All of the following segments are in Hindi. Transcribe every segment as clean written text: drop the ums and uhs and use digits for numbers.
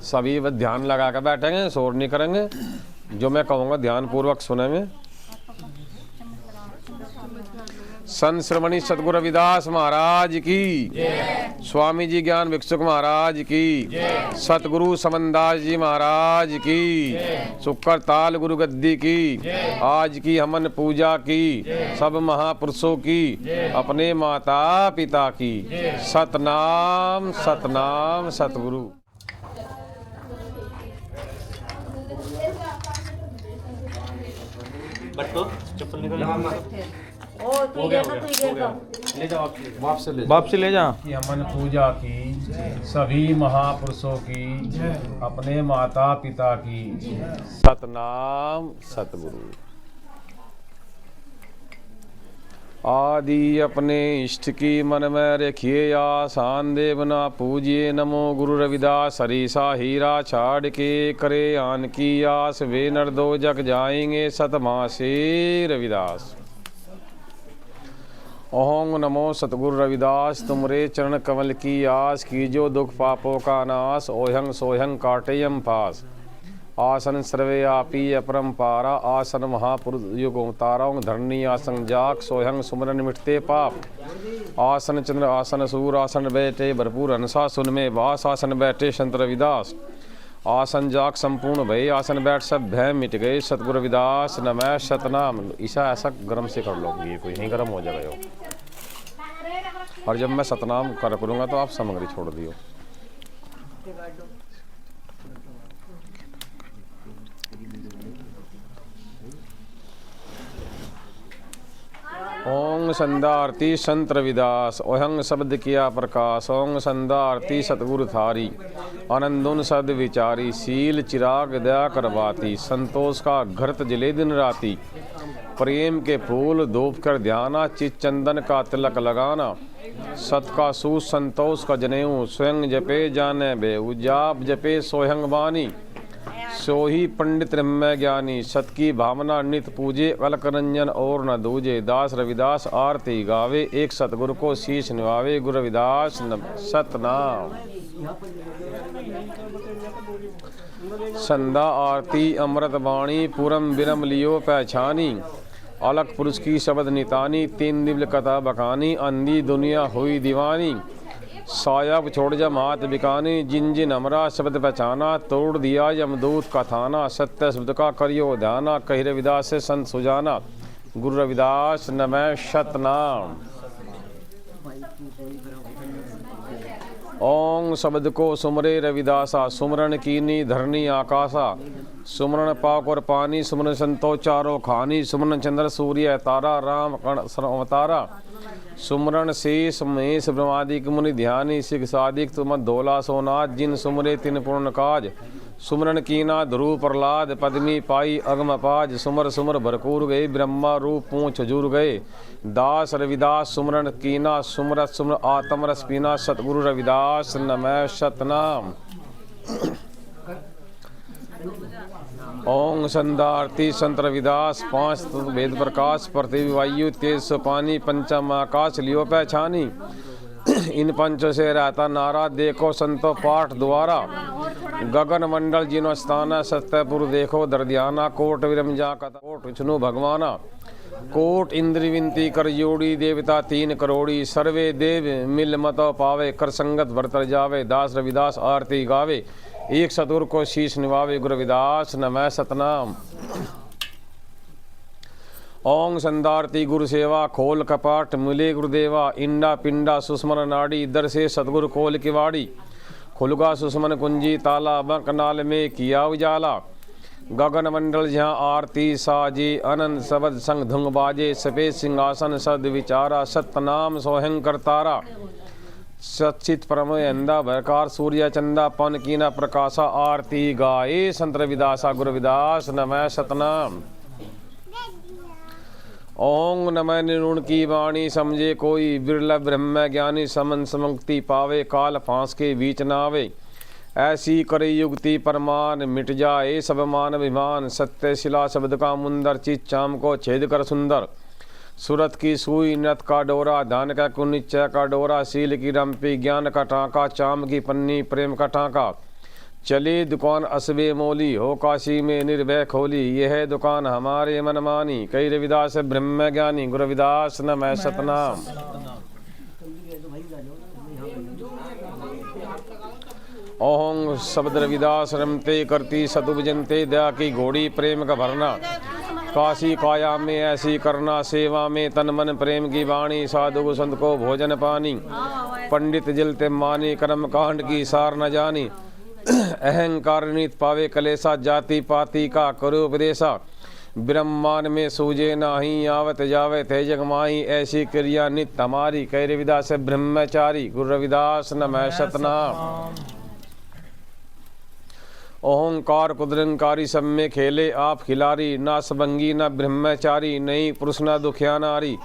सभी ध्यान लगा कर बैठेंगे, शोर नहीं करेंगे। जो मैं कहूँगा ध्यान पूर्वक सुनेंगे। संत श्रमणी सतगुरु रविदास महाराज की, स्वामी जी ज्ञान भिक्षुक महाराज की, सतगुरु समनदास जी महाराज की, शुक्र ताल गुरु गद्दी की, आज की हमन पूजा की, सब महापुरुषों की, अपने माता पिता की। सतनाम सतनाम सतगुरु। चप्पल निकल वापस ले जा। कि हमन पूजा की, सभी महापुरुषों की, अपने माता पिता की। सतनाम सतगुरु। आदि अपने इष्ट की मन में रखिए आसान, देव ना पूजिए नमो गुरु रविदास। हरीसा हीरा छाड़ के करे आन की आस, वे नर दो जग जाएंगे सतमा से रविदास। ओम नमो सतगुरु रविदास, तुमरे चरण कमल की आस, कीजो दुख पापों का नाश। ओहंग सोहंग काटेयम पास, आसन सर्वे आपी अपरंपारा। आसन महापुरुष युग ताराओं धरणी आसन जाक, सोहंग सुमरन मिटते पाप। आसन चंद्र आसन सूर, आसन बैठे भरपूर हंसा, सुन में वास। आसन बैठे संत रविदास, आसन जाक संपूर्ण भय। आसन बैठ सब भय मिट गए, सतगुरु रविदास नमः सतनाम। ईसा ऐसा गर्म से कर लो, ये कोई नहीं गर्म हो जाएगा यो। और जब मैं सतनाम करूँगा तो आप सामग्री छोड़ दियो। ओंग संदारती संत रविदास, ओहंग शब्द किया प्रकाश। ओंग संदारती सतगुरु थारी, आनंदुन सद विचारी। शील चिराग दया करवाती, संतोष का घृत जले दिन राती। प्रेम के फूल धूप कर ध्याना, चित चंदन का तिलक लगाना। सत का सूस संतोष का जनेऊ, स्वयं जपे जाने बे। उजाप जपे सोहंग बानी, सोही पंडित ब्रह्म ज्ञानी। सत की भावना नित पूजे, अलक रंजन और न दूजे। दास रविदास आरती गावे, एक सतगुरु को शीश निभावे। गुरु रविदास सतनाम। संध्या आरती अमृत वाणी, पूरम विरम लियो पहचानी। अलग पुरुष की शब्द नितानी, तीन दिव्य कथा बखानी। अंधी दुनिया हुई दीवानी, सायब छोड़ जा मात बिकानी। जिन जिन हमरा शब्द पहचाना, तोड़ दिया यमदूत का थाना। सत्य शब्द का करियो ध्याना, कही रविदास से संत सुजाना। गुरु रविदास नमः सतनाम। ओंग शब्द को सुमरे रविदासा, सुमरण कीनी धरनी आकाशा। सुमरण पाक और पानी, सुमरण संतो चारों खानी। सुमरण चंद्र सूर्य तारा, राम कण अवतारा। सुमरण शेष महेश ब्रह्मादिक मुनि ध्यानी। सिख सादिक तुम धोला सोनाथ, जिन सुमरे तिन पूर्ण काज। सुमरण कीना ध्रुव प्रहलाद, पद्मी पाई अगम पाज। सुमर सुमर भरपूर गए, ब्रह्मा रूप पूछ जुर गए। दास रविदास सुमरण कीना, सुमरत सुमर आत्म रस पीना। सतगुरु रविदास नमः सतनाम। ओंग संदारती संत रविदास, पांच वेद प्रकाश। पृथ्वी वायु तेज पानी, पंचम आकाश लियो पहचानी। इन पंचों से रहता नारा, देखो संतो पाठ द्वारा। गगन मंडल जिनो स्थाना, सत्यपुर देखो दर्दियाना। कोट विरमजा कथा कोट विष्णु भगवाना। कोट इंद्र विनती कर जोड़ी, देवता 3 करोड़ी। सर्वे देव मिल मतो पावे, कर संगत भरतर जावे। दास रविदास आरती गावे, एक सतगुरु को शीश निभावे। गुरु रविदास नमः सतनाम। ओंग संदारती गुरु सेवा, खोल कपाट मिले गुरुदेवा। इंडा पिंडा सुस्मन नाड़ी, दर से सतगुरु खोल की वाड़ी। खुलगा सुस्मन कुंजी ताला, बंक नाल में किया उजाला। गगन मंडल जहाँ आरती साजे, अनंत शब्द संग धुंग बाजे। सफेद सिंहासन सद विचारा, सतनाम सोहंग करतारा। सचित परम अंदा भरकार, सूर्य चंदा पन कीना प्रकाशा। आरती गाए संत रविदासा, गुरु रविदास नमः सतनाम। ओंग नमः निरुण की वाणी, समझे कोई बिरला ब्रह्म ज्ञानी। समन समुक्ति पावे, काल फांस के बीच नावे। ऐसी करे युक्ति परमान, मिट जाए सब मान अभिमान। सत्य शिला शब्द का मुंदर, चित चाम को छेद कर सुंदर। सूरत की सुई, नथ का डोरा, धान का कुनिच्चा का डोरा, सील की रंपी, ज्ञान का टाँका, चाम की पन्नी, प्रेम का टाँका। चली दुकान असबे मोली, हो काशी में निर्भय खोली, यह है दुकान हमारे मन मानी। कई रविदास ब्रह्म ज्ञानी, गुरु रविदास नमः सतनाम। ओहं शब्द रविदास रमते करती सतुभजनते, दया की घोड़ी प्रेम का भरना। काशी काया में ऐसी करना, सेवा में तन मन प्रेम की वाणी। साधु संत को भोजन पानी, पंडित जलते मानी, कर्म कांड की सार न जानी। अहंकार नित पावे कलेसा, जाति पाति का करो उपदेशा। ब्रह्मांड में सूझे नाही, आवत जावे थे जग माही। ऐसी क्रिया नित हमारी, कह रविदास ब्रह्मचारी, गुरु रविदास नमः सतनाम। ओंकार कुदरंकारी सब में खेले आप खिलारी, ना सबंगी ना ब्रह्मचारी, नहीं पुरुष ना दुखिया नारी।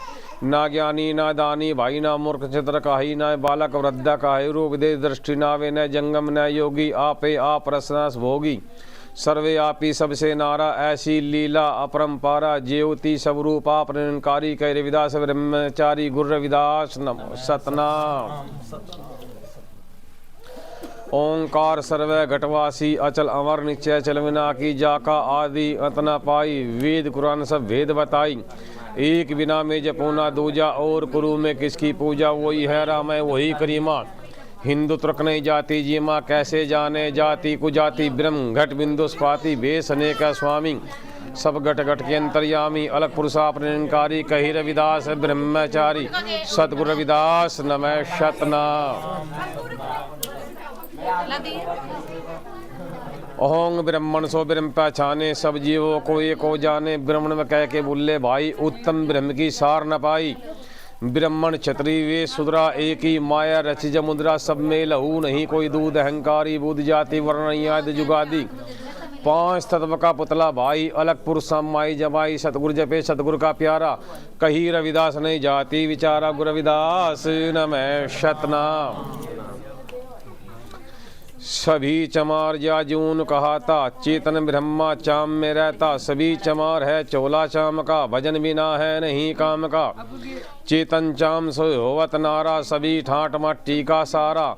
ना ज्ञानी ना दानी भाई, ना मूर्ख चित्र काही, ना बालक वृद्धा काहे। रूप दे दृष्टि नावे, न जंगम न योगी, आपे आप रसनास भोगी। सर्वे आपी सबसे नारा, ऐसी लीला अपरंपारा। ज्योति सब रूप आप निरंकारी, कह रविदास ब्रह्मचारी, गुरु रविदास नमः सतनाम। ओंकार सर्वै घटवासी, अचल अमर निश्चय चल विना की। जाका आदि अंत न पाई, वेद कुरान सब भेद बताई। एक बिना में जपूना दूजा, और कुरु में किसकी पूजा। वही है राम है वही करीमा, हिंदू तुर्क नहीं जाति जीमा। कैसे जाने जाति कुजाति, ब्रह्म घट बिंदु स्पाति। भेष अनेक स्वामी, सब घट घट के अंतर्यामी। अलग पुरुषाप निरंकारी, कही रविदास ब्रह्मचारी, सतगुरु रविदास नमः सतनाम। अहोंग ब्रह्मण सो ब्रह्म पहचाने, सब जीवों को एक हो जाने। ब्रह्मण में कह के बुल्ले भाई, उत्तम ब्रह्म की सार न पाई। ब्रह्मण क्षत्रिय वे शूद्रा, एक ही माया रचि जमुद्रा। सब में लहू नहीं कोई दूध, अहंकारी बुद्ध जाति वर्ण आदि जुगादि। पांच तत्व का पुतला भाई, अलग पुरुष माई जमाई। सतगुरु जपे सतगुरु का प्यारा, कही रविदास नहीं जाति विचारा। गुरु रविदास नमः सतनाम। सभी चमार जाजून कहा था, चेतन ब्रह्मा चाम में रहता। सभी चमार है चोला चाम का, भजन बिना है नहीं काम का। चेतन चाम सो होवत नारा, सभी ठाट मट्टी का सारा।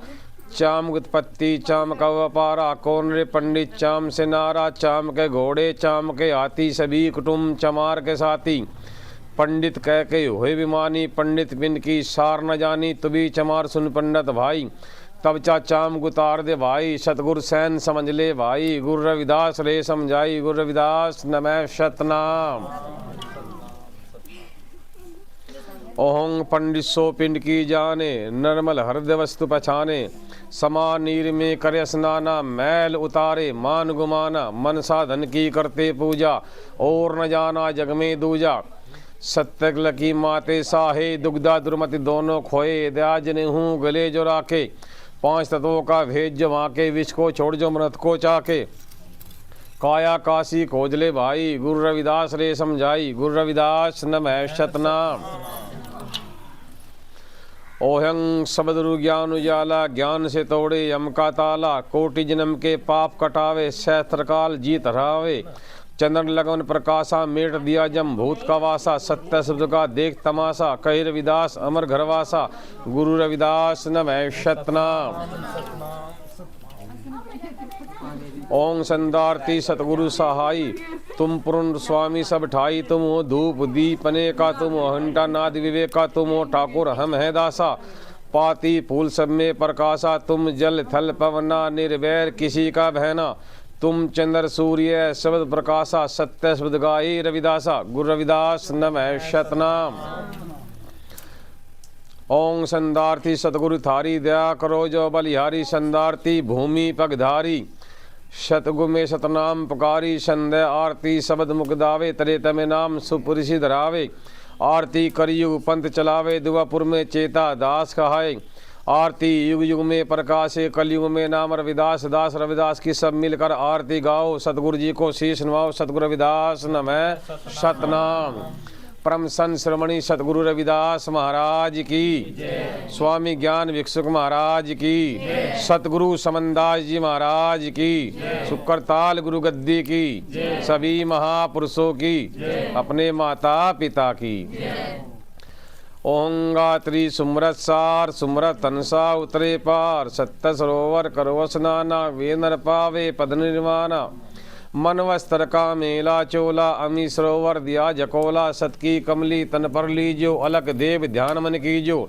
चाम उत्पत्ति चाम का व्यापारा, कौन रे पंडित चाम से नारा। चाम के घोड़े चाम के हाथी, सभी कुटुम्ब चमार के साथी। पंडित कह के हुए विमानी, पंडित बिन की सार न जानी। तुभी चमार सुन पंडित भाई, तब चाम गुतार दे भाई। सतगुरु सैन समझ ले भाई, गुरु रविदास रे समझाई। गुरु रविदास नमः सतनाम। ओहं पंडित सो पिंड की जाने, निर्मल हृदय वस्तु पहचाने। समान नीर में करे स्नाना, मैल उतारे मान गुमाना। मन साधन की करते पूजा, और न जाना जग में दूजा। सत्यकल की माते साहे, दुग्धा दुर्मति दोनों खोए। दयाज ने हूँ गले जो राखे, पांच तत्वों का भेद जो वाके। विष को छोड़ जो मृत को चाके, काया काशी खोज ले भाई। गुरु रविदास रे समझाई। गुरु रविदास नमः सतनाम। ओहं सबदरु ज्ञान उजाला, ज्ञान से तोड़े यम का ताला। कोटि जन्म के पाप कटावे, सहस्त्र काल जीत हरावे। चंद्र लगन प्रकाशा, मेट दिया जम भूत का वासा। सत्य शब्द का देख तमाशा, कही रविदास अमर घरवासा। गुरु रविदास नमः सतनाम। ओं संदारती सतगुरु सहाई, तुम पूर्ण स्वामी सब ठाई। तुम हो धूप दीपने का, तुम हो घंटा नाद विवेक का। तुम हो ठाकुर हम है दासा, पाती फूल सब में प्रकाशा। तुम जल थल पवना, निर्वैर किसी का बहना। तुम चंद्र सूर्य शब्द प्रकाशा, सत्य शब्द गाई रविदासा। गुरु रविदास नमः सतनाम। ओं संदारती सतगुरु थारी, दया करो जो बलिहारी। संदारती भूमि पगधारी, सतगु में सतनाम पुकारी। संध्या आरती शब्द मुकदावे, तरे तमे नाम सुपुरुषि धरावे। आरती करियुग पंथ चलावे, दुआपुर में चेता दास कहाए। आरती युग युग में प्रकाशे, कलयुग में नाम रविदास दास। रविदास की सब मिलकर आरती गाओ, सतगुरु जी को शीश नवाओ। सतगुरु रविदास नमः सतनाम। परम संत श्रमणी सतगुरु रविदास महाराज की, स्वामी ज्ञान भिक्षुक महाराज की, सतगुरु समनदास जी महाराज की, शुक्रताल गुरु गद्दी की, सभी महापुरुषों की, अपने माता पिता की। ओं गात्री सुमरत सार सुमरत तनसा उतरे पार, सत्य सरोवर करो स्नाना, वे नर पावे पद निर्वाणा। मन वस्त्र का मेला चोला, अमी सरोवर दिया जकोला, सत की कमली तन पर लीजो, अलग देव ध्यान मन कीजो।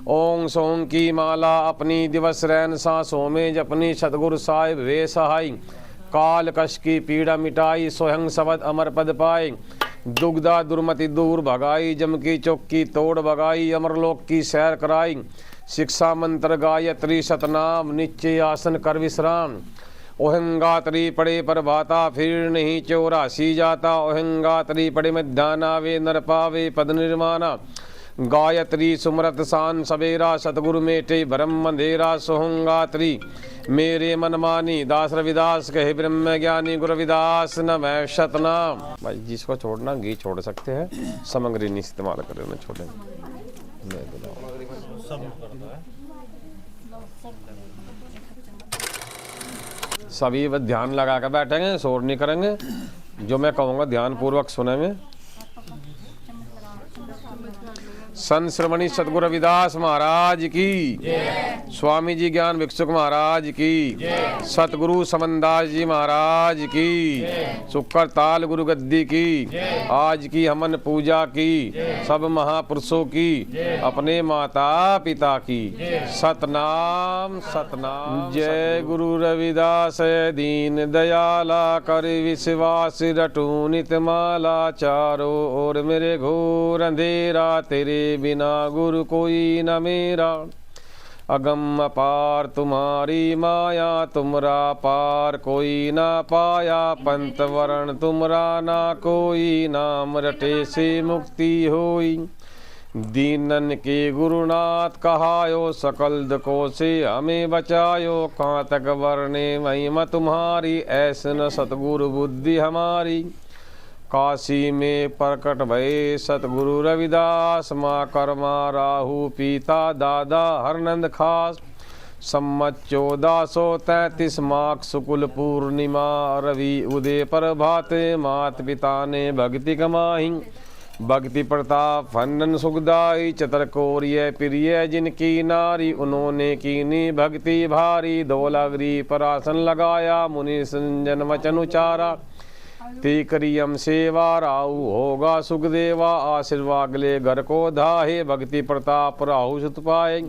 ओं सोम की माला अपनी दिवस रैन सांसों में जपनी, सतगुरु साहिब वे सहाय, काल कश की पीड़ा मिटाई, स्वयं शबद अमर पद पाए। दुग्धा दुर्मति दूर भगाई, जम की चौकी तोड़ भगाई, अमरलोक की सैर कराई। शिक्षा मंत्र गायत्री सतनाम, निश्चय आसन कर विश्राम। ओहंगात्री पड़े पर भाता, फिर नहीं चौरासी जाता। ओहंगात्री पड़े मध्याना, वे नर पावे पद निर्माना। गायत्री सुमरत सान सवेरा, सतगुरु मेटे ब्रह्म अंधेरा। सोहंगात्री मेरे मन मानी, दास रविदास कहे ब्रह्म ज्ञानी, गुरु रविदास न मैं शतनाम। भाई जिसको छोड़ना घी छोड़ सकते हैं, सामग्री नहीं इस्तेमाल करें ना छोड़ें। सभी बस ध्यान लगा कर बैठेंगे, शोर नहीं करेंगे, जो मैं कहूँगा ध्यान पूर्वक सुनेंगे। संत श्रमणी सतगुरु रविदास महाराज की, स्वामी जी ज्ञान भिक्षुक महाराज की, सतगुरु समनदास जी महाराज की, शुक्र ताल गुरु गद्दी की, आज की हमन पूजा की, सब महापुरुषों की, अपने माता पिता की। सतनाम सतनाम। जय गुरु रविदास दीन दयाला, कर विश्वास रटू नित माला। चारों ओर मेरे घोर अंधेरा, तेरे बिना गुरु कोई न मेरा। अगम अपार तुम्हारी माया, तुमरा पार कोई ना पाया। पंत वरण तुमरा ना कोई, नाम रटे से मुक्ति होई। दीनन के गुरुनाथ कहायो, सकल दुखों से हमें बचायो। कहाँ तक वर्णे महिमा तुम्हारी, ऐसे न सतगुरु बुद्धि हमारी। काशी में प्रकट भये सतगुरु रविदास, माँ कर्मा राहु पिता दादा हरनंद खास। सम्मत 1433 माघ शुक्ल पूर्णिमा, रवि उदय पर भाते। मात पिता ने भक्ति कमाही, भक्ति प्रताप फंडन सुखदाई। चतर कोरिय प्रिय जिनकी नारी, उन्होंने कीनी भक्ति भारी। धौलागिरी पर आसन लगाया, मुनि संजन वचन उचारा। तीकरियम सेवा राहु होगा सुखदेवा, आशीर्वाद ले घर को धाहे। भक्ति प्रताप राहु सुत पाए,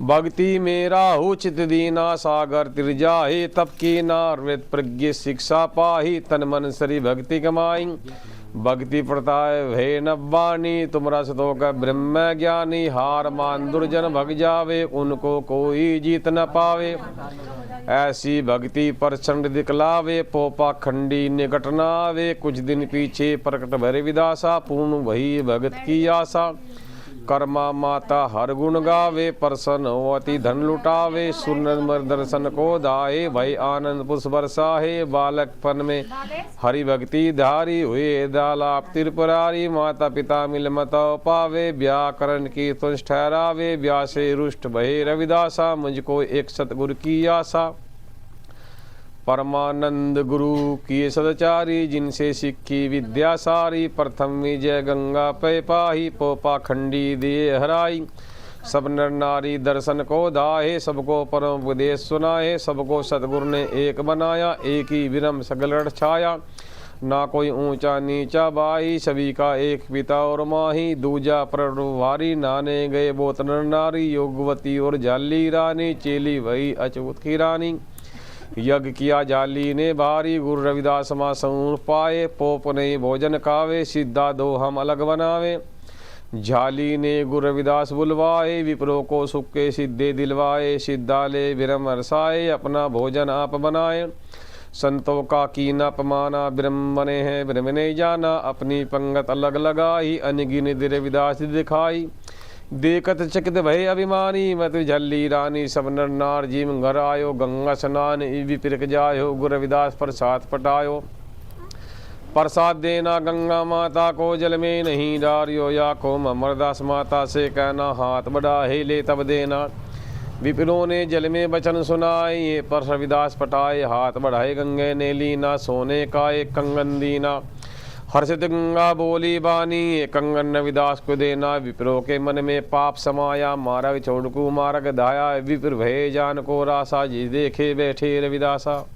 भक्ति में राहु चित दीना। सागर तिर जाहे, तप की नार वेद प्रज्ञ शिक्षा पाही। तन मन सरी भक्ति कमाई, भक्ति प्रताप है नवानी। तुमरा सतो का ब्रह्म ज्ञानी, हार मान दुर्जन भग जावे। उनको कोई जीत न पावे, ऐसी भक्ति पर चंड दिखलावे। पोपा खंडी निकट न आवे, कुछ दिन पीछे प्रकट भरे विदासा। पूर्ण वही भगत की आशा, कर्मा माता हर गुण गावे। प्रसन्न होती धन लुटावे, सुनर दर्शन को दाए। भय आनंद पुष्प बरसाहे, बालकपन में हरि भक्ति धारी। हुए दालाप त्रिपुरारी, माता पिता मिल मत पावे। व्याकरण की तुझ ठहरावे, व्यासे रुष्ट भय रविदासा। मुझको एक सतगुरु की आशा, परमानंद गुरु किए सदाचारी। जिनसे सीखी विद्या सारी, प्रथम विजय गंगा पे पाही। पोपा खंडी दिए हराई, सब नर नारी दर्शन को दाहे। सबको परम उपदेश सुनाए, सबको सतगुरु ने एक बनाया। एक ही विरम सगल छाया, ना कोई ऊंचा नीचा बाई। सभी का एक पिता और माही, दूजा प्रभारी। नाने गए बोत नर नारी, योगवती और जाली रानी। चेली वही अचूत की रानी, यज्ञ किया जाली ने भारी। गुरु रविदास माँ समूह पाए, पोप ने भोजन खावे। सिद्धा दो हम अलग बनावे, झाली ने गुरु रविदास बुलवाए। विप्रो को सुख के सिद्धे दिलवाए, सिद्धा ले विरम हरसाए। अपना भोजन आप बनाए, संतों का कीना पमाना। ब्रह्म बने हैं ब्रह्म ने जाना, अपनी पंगत अलग लगाई। अनगिनत रविदास दिखाई, देखत चकित भय अभिमानी। मत झल्ली रानी, सब नर नार जीव घर आयो। गंगा स्नान विपिरक जायो, गुरु रविदास प्रसाद पटायो। प्रसाद देना गंगा माता को, जल में नहीं डारियो। या को अमरदास माता से कहना, हाथ बढ़ाए ले तब देना। विपिरों ने जल में वचन सुनाए, ये पर रविदास पटाए। हाथ बढ़ाए गंगे ने लीना, सोने का एक कंगन दीना। हर्षित गंगा बोली बानी, कंगन रविदास को देना। विप्रो के मन में पाप समाया, मार्ग छोड़कू मार्ग धाया। विप्र भय जान को रासा, जी देखे बैठे रविदासा।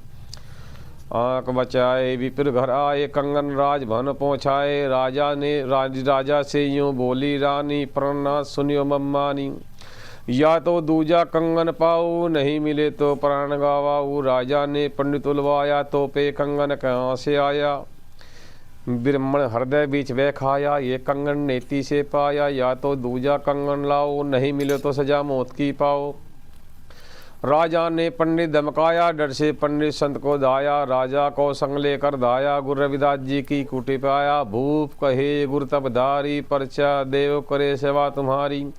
आंख बचाए विप्र घर आए, कंगन राज भवन पहुँचाए। राजा से यूँ बोली रानी, प्रणनाथ सुनियो मम्मानी। या तो दूजा कंगन पाओ, नहीं मिले तो प्राण गवाऊ। राजा ने पंडित उलवाया, तो पे कंगन कहाँ से आया। ब्राह्मण हृदय बीच वह खाया, ये कंगन नेति से पाया। या तो दूजा कंगन लाओ, नहीं मिले तो सजा मौत की पाओ। राजा ने पंडित धमकाया, डर से पंडित संत को दाया। राजा को संग लेकर दाया, गुरु रविदास जी की कुटी पाया। भूप कहे गुरु तब धारी, परचा देव करे सेवा तुम्हारी।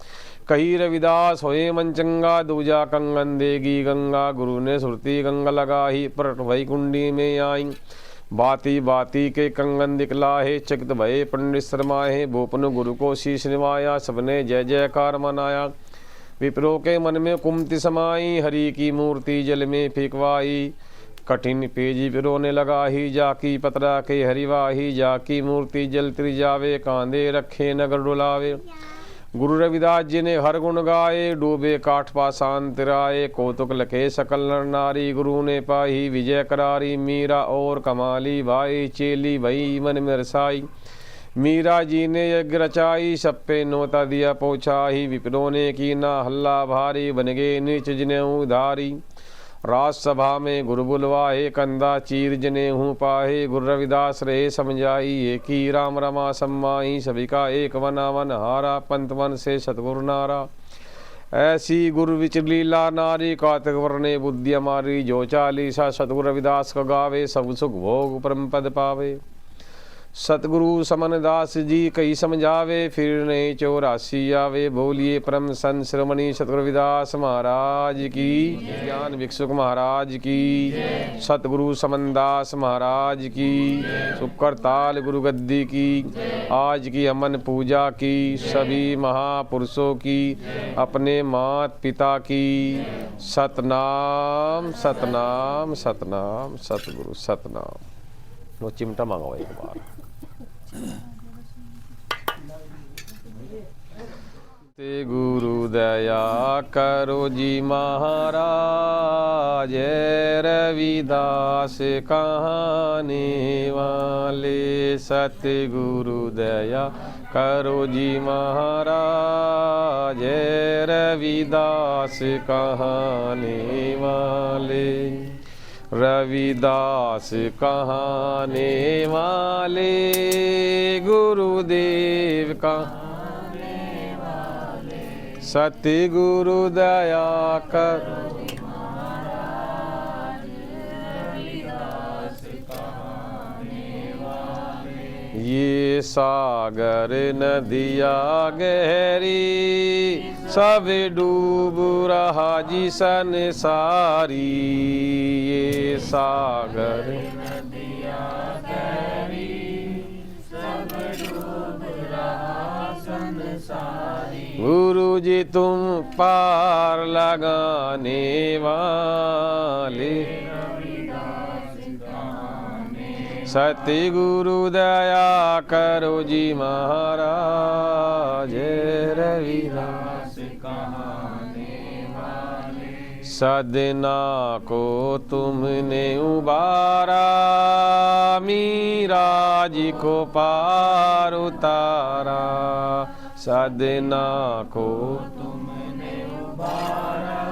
कही रविदास होए मन चंगा, दूजा कंगन देगी गंगा। गुरु ने सुरती गंगा लगाही, परट भई कुंडी में आई। बाती बाती के कंगन दिखला है, चकित भये पंडित शर्माए। भूपन गुरु को शीश निवाया, सबने जय जयकार मनाया। विप्रो के मन में कुमति समाई, हरि की मूर्ति जल में फेंकवाई। कठिन पेज विप्रो ने लगाही, जाकी पतरा के हरिवाही। जाकी मूर्ति जल तिर जावे, कांधे रखे नगर डुलावे। गुरु रविदास जी ने हर गुण गाए, डूबे काठ पाषाण तिराए। कौतुक लखे सकल नर नारी, गुरु ने पाही विजय करारी। मीरा और कमाली भाई, चेली भई मन में रसाई। मीरा जी ने यज्ञ रचाई, सब पे नोता दिया पहुँचाही। विप्रो ने की ना हल्ला भारी, बन गए नीच जिने उधारी। राजसभा में गुरु बुलवाहे, कंधा चीर जने हूँ पाहे। गुरु रविदास रहे समझाई, एक ही राम रमा सम्माही। सभी का एक वना वन हारा, पंत मन से सतगुरु नारा। ऐसी गुरु विच लीला नारी, कातक वरने बुद्धि हमारी। जो चालीसा सतगुरु रविदास का गावे, सब सुख भोग परम पद पावे। सतगुरु समन दास जी कही समझावे, फिर नहीं 84 आवे। बोलिए परम संत श्रमणी सतगुरु रविदास महाराज की, ज्ञान भिक्षुक महाराज की, सतगुरु समन दास महाराज की, सुकरताल गुरु गद्दी की, आज की अमन पूजा की, सभी महापुरुषों की, अपने मात पिता की। सतनाम सतनाम सतनाम, सतगुरु सतनाम। वो चिमटा मांगो एक बार। ते गुरु दया करो जी महाराज, रविदास कहाने वाले। सतगुरु दया करो जी महाराज, रविदास कहाने वाले। रविदास कहाने वाले, गुरुदेव कहाने वाले। सतगुरु दया करो महाराज, रविदास कहाने वाले। ये सागर नदिया गहरी, सब डूब रहा जी संसारी। ये सागर नदिया गहरी, सब डूब रहा संसारी। गुरु जी तुम पार लगाने वाले, सतगुरु दया करो जी महाराज, रविदास कहाने वाले। सदना को तुमने उबारा, मीरा जी को पार उतारा। सदना को तुमने उबारा,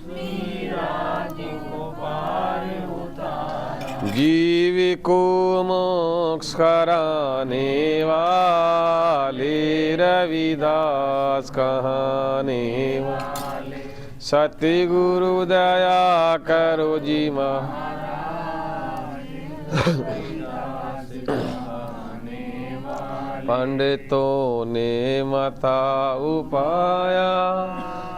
मीरा जी को पार उतारा। जीव को मोक्ष कराने वाले, रविदास कहाने वाले। सतगुरु दया करो जी महाराज, रविदास कहाने वाले। पंडितों ने मता उपाया,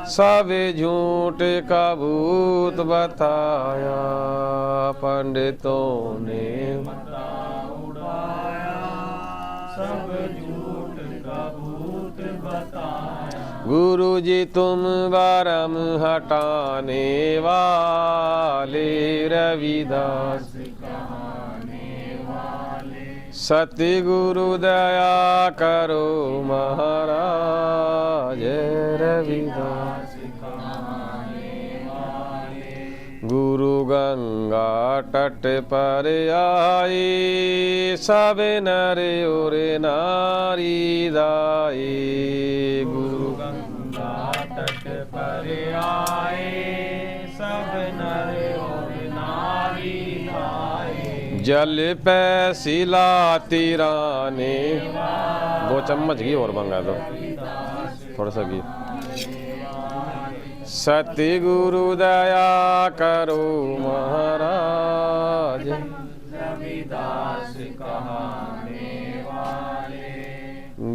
सब झूठ का भूत बताया। पंडितों ने मता उड़ाया, सब झूठ का भूत बताया। गुरु जी तुम भरम हटाने वाले, रविदास कहाने वाले। सतगुरु दया करो महाराज रविदास गुरु गंगा तट पर आए सब नर और नारी दाए गुरु गंगा तट पर आए सब नर और नारी दाए जल पे शिला तिराने 2 चम्मच घी और मंगा दो थोड़ा सा घी सतगुरु दया करो महाराज रविदास कहाने वाले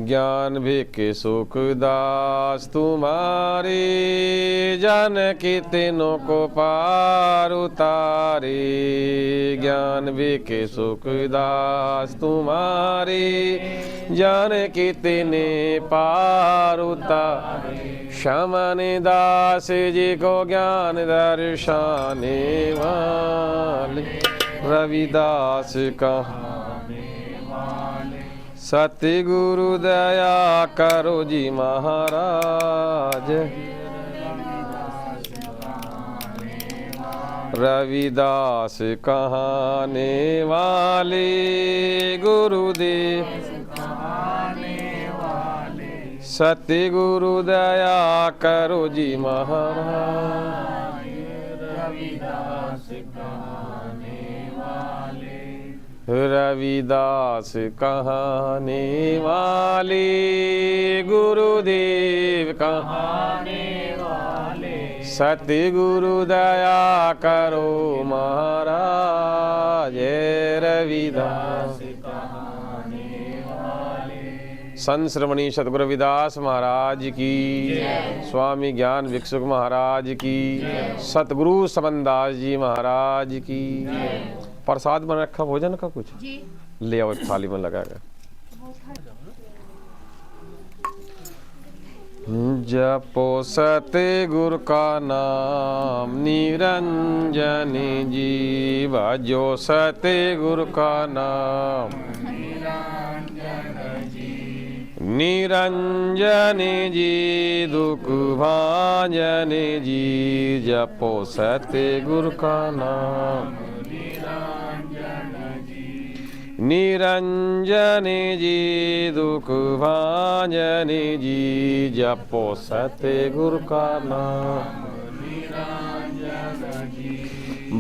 ज्ञान भिक सुख दास तुम्हारे जन की तीनों को पार उतारे ज्ञान भिक सुख दास तुम्हारे जन की तीने पार उतारे शमन दास जी को ज्ञान दर्शाने वाले रविदास कहाने वाले सतगुरु दया करो जी महाराज रविदास कहाने वाले गुरुदेव सतगुरु दया करो जी महाराज रविदास कहाने वाले रविदास कहाने वाले गुरुदेव कहाने वाले सतगुरु दया करो महाराज रविदास संत श्रवणी सतगुरु रविदास महाराज की स्वामी ज्ञान भिक्षुक महाराज की सतगुरु समनदास जी महाराज की प्रसाद बना रखा भोजन का कुछ ले आओ थाली में लगा कर जपो सतगुरु का नाम निरंजन जी भजो सतगुरु का नाम निरंजन जी दुख भाजन जी जपो सतगुरु का नाम निरंजन जी दुख भाजन जी जपो सतगुरु का नाम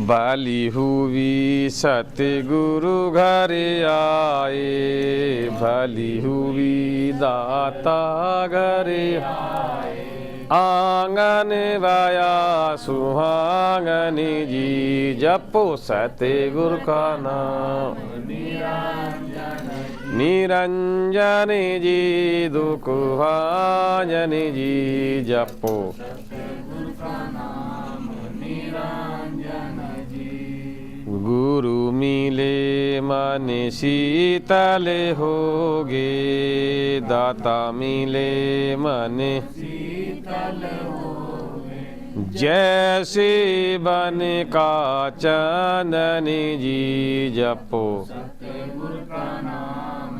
बाली हुई सतगुरु घर आए भली हुई दाता घर आए आंगन वाया सुहागन जी जपो सतगुरु का नाम निरंजन जी दुख भाजन जी जपो गुरु मिले मन शीतल होगे दाता मिले मन शीतल होगे जैसे बन का चंदन जी जपो सतगुरु का नाम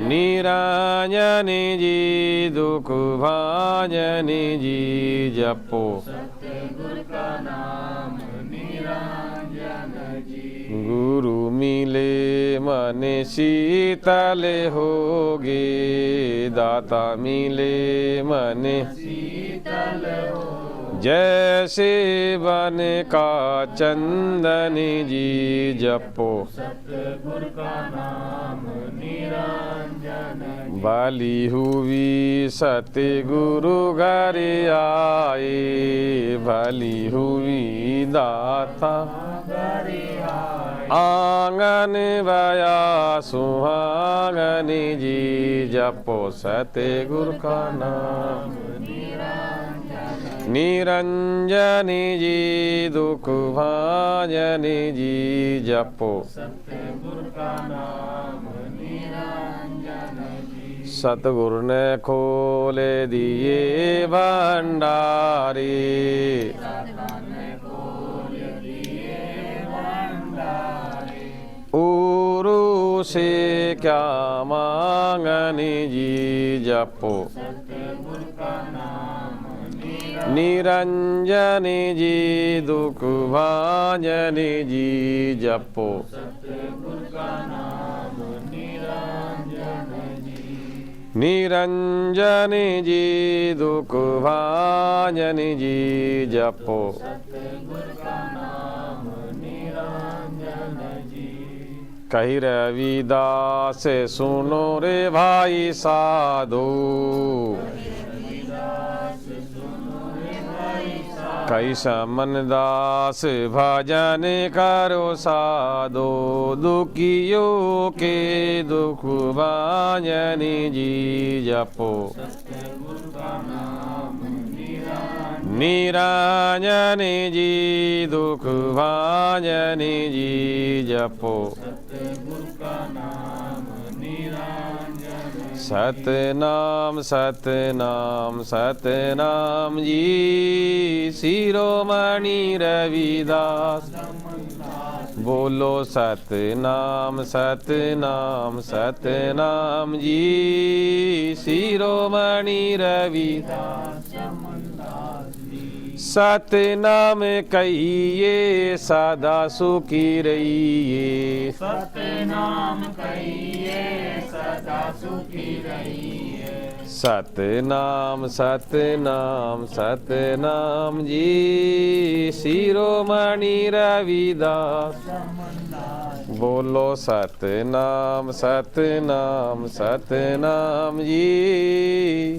निरंजन जी दुख भाजन जी जपो सतगुरु का नाम गुरु मिले मन शीतल होगे दाता मिले मन शीतल हो जैसे बन का चंदन जी जपो सतगुरु का नाम निरंजन बाली हुई सतगुरु घर आए भली हुई दाता आंगन बया सुहागन जी जपो सतगुरु का नाम निरंजन जी दुख भाजन जी जपो सतगुरु का नाम निरंजन जी सतगुरु ने खोले दिए भंडारे उरु से क्या मांगने जी जपो निरंजन जी दुख भाजन जी जपो निरंजन जी दुख भाजन जी जपो कही रविदास सुनो रे भाई साधु कई समनदास भजन करो साधो दुखियों के दुख भाजन जी जपो निरंजन जी दुख भाजन जी जपो सतनाम सतनाम सतनाम जी शिरोमणि रविदास बोलो सतनाम सतनाम सतनाम जी शिरोमणि रविदास सतनाम कहिए सदा सुखी रहिए सतनाम कहिए सदा सुखी रहिए सतनाम सतनाम सतनाम जी शिरोमणि रविदास बोलो सतनाम सतनाम सतनाम जी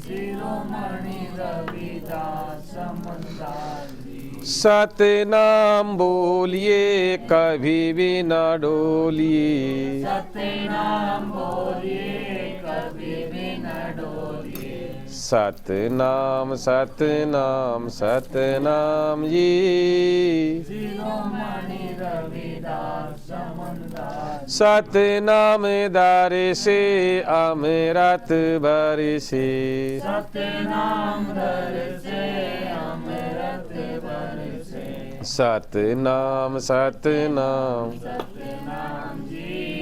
शिरोमणि रविदास सतनाम बोलिए कभी भी न डोलिए सतनाम बोलिए कभी भी न डोलिए सतनाम सतनाम सतनाम जी शिरोमणि रविदास समनदास सतनाम दर से अमृत बरसे सतनाम दर से अमृत बरसे सतनाम सतनाम सतनाम जी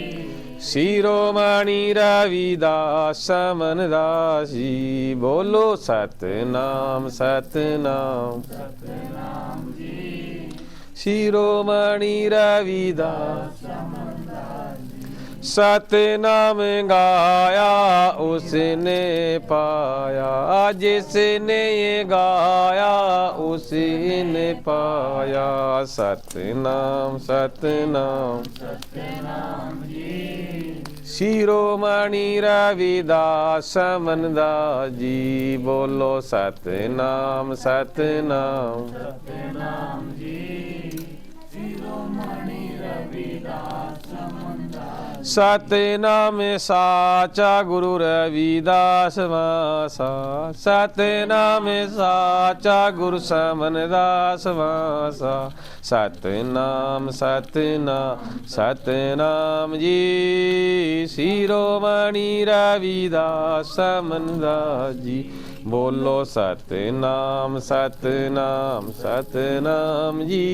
शिरोमणि रविदास समनदास जी बोलो सतनाम सतनाम सतनाम जी शिरोमणि रविदास सतनाम गाया उसने पाया जिसने ये गाया उसने पाया सतनाम सतनाम सतनाम जी शिरोमणि रविदास समनदास जी बोलो सतनाम सतनाम सतनाम जी शिरोमणि रविदास समनदास सतनाम साचा गुरु रविदास मासा सतनाम साचा गुरु समनदास मासा सतनाम सतनाम सतनाम जी शिरोमणि रविदास समनदास जी बोलो सतनाम सतनाम सतनाम जी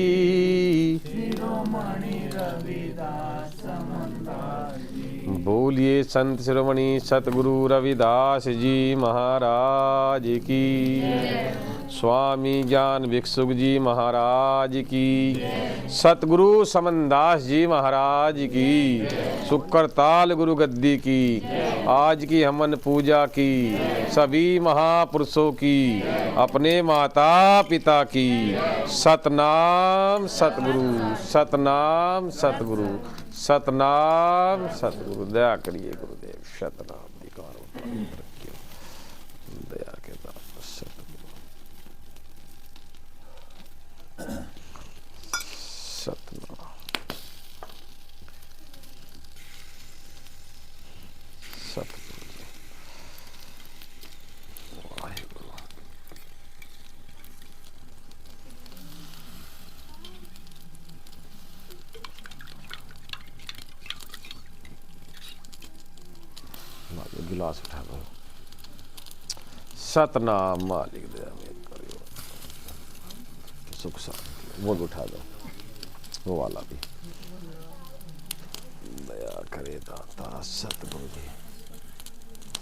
शिरोमणि रविदास समनदास जी बोलिए संत शिरोमणि सतगुरु रविदास जी महाराज की स्वामी ज्ञान भिक्षुक जी महाराज की सतगुरु समनदास जी महाराज की सुकरताल गुरु गद्दी की आज की हमन पूजा की सभी महापुरुषों की अपने माता पिता की सतनाम सतगुरु सतनाम सतगुरु सतनाम सतगुरु दया करिए गुरुदेव सतनाम दया के दान सतगुरु सतनाम सतगुरु वाहिगुरु गिलास उठा लो सतनाम मालिक दया में करियो सुख शांति वो भी उठा दो वो वाला भी दया करे दाता सतगुरु जी।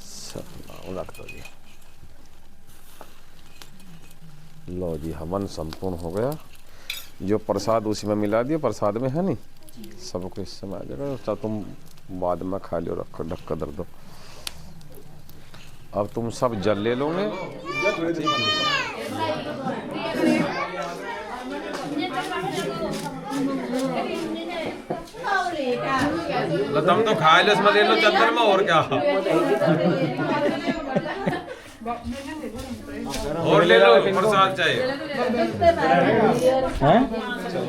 सतनाम रख दो जी। लो जी, हवन संपूर्ण हो गया। जो प्रसाद उसी में मिला दिया, प्रसाद में है नहीं, सबको इस समय आ जाएगा। तो तुम बाद में खा लो, रखो ढक कर दो। अब तुम सब जल ले लोगे। तुम तो खा लो, इसमें ले लो चंदन में, और क्या और ले लो प्रसाद चाहिए।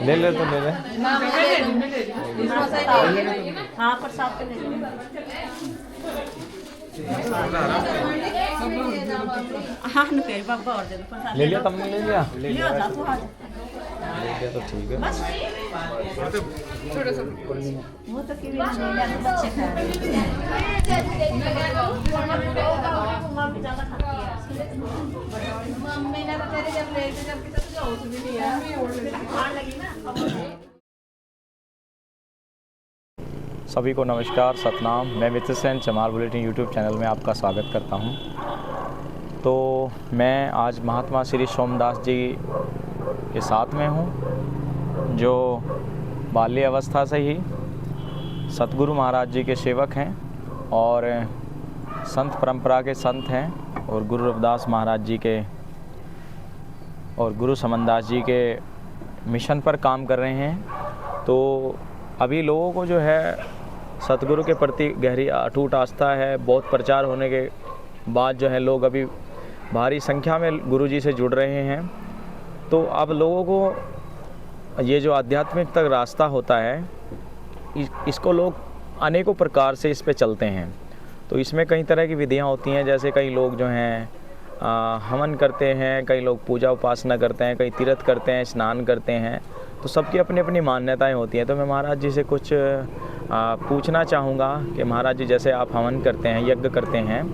ले ले तो ले ले। हाँ प्रसाद तो ले लो। हाँ न फिर बाबा और दे दो प्रसाद। ले लिया तुमने? ले लिया? ले लिया था तो आज। ले लिया तो ठीक है। बस थोड़ा सा वो तो किवी ले लिया तो बच्चे खा रहे मम्मी ज़्यादा खाती है। मम्मी ने तो तेरे जब ले जब की तो होश भी नहीं है, खाने लगी ना। सभी को नमस्कार, सतनाम। मैं मित्र सेन चमार बुलेटिन यूट्यूब चैनल में आपका स्वागत करता हूं। तो मैं आज महात्मा श्री सोमदास जी के साथ में हूं, जो बाल्य अवस्था से ही सतगुरु महाराज जी के सेवक हैं और संत परंपरा के संत हैं और गुरु रविदास महाराज जी के और गुरु समनदास जी के मिशन पर काम कर रहे हैं। तो अभी लोगों को जो है सतगुरु के प्रति गहरी अटूट आस्था है। बहुत प्रचार होने के बाद जो है लोग अभी भारी संख्या में गुरुजी से जुड़ रहे हैं। तो अब लोगों को ये जो आध्यात्मिक तक रास्ता होता है, इसको लोग अनेकों प्रकार से इस पे चलते हैं। तो इसमें कई तरह की विधियां होती हैं, जैसे कई लोग जो हैं हवन करते हैं, कई लोग पूजा उपासना करते हैं, कई तीर्थ करते हैं, स्नान करते हैं। तो सबकी अपनी अपनी मान्यताएं होती हैं। तो मैं महाराज जी से कुछ पूछना चाहूँगा कि महाराज जी, जैसे आप हवन करते हैं, यज्ञ करते हैं,